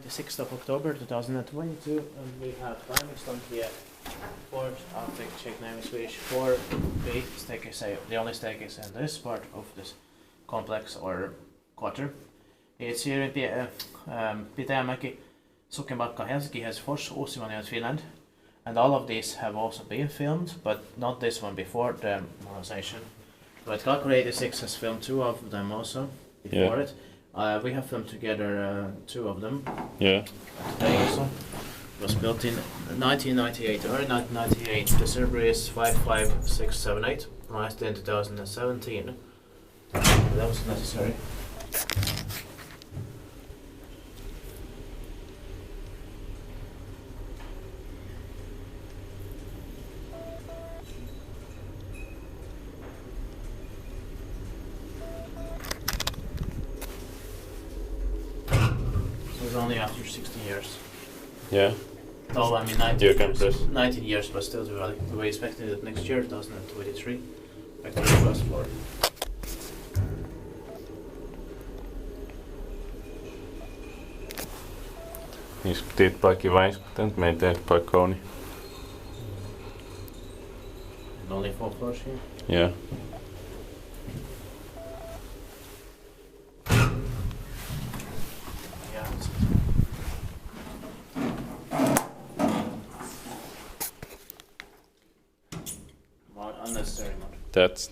6th of October 2022, and we have Taimistontie, 4th Arctic Czech name is Swedish, 4B staircase, the only staircase in this part of this complex or quarter. It's here in Pitäjänmäki, Sukenbakka, Helsinki, Helsingfors, Uusimaa, Finland, and all of these have also been filmed, but not this one before the modernization. But Calculator 86 has filmed 2 of them also before it. We have filmed together 2 of them. Yeah. Today also. It was built in 1998, early 1998. The server is 55678, priced in 2017. That was necessary. It was only after 16 years. Yeah. Oh, I mean 19 years, but still too early. We expected it next year, 2023, back to the first floor. Diskuteert paikki väiskuttanut, me ei tehdä paikka Kone. And only 4 floors here? Yeah. Unnecessary mod. That's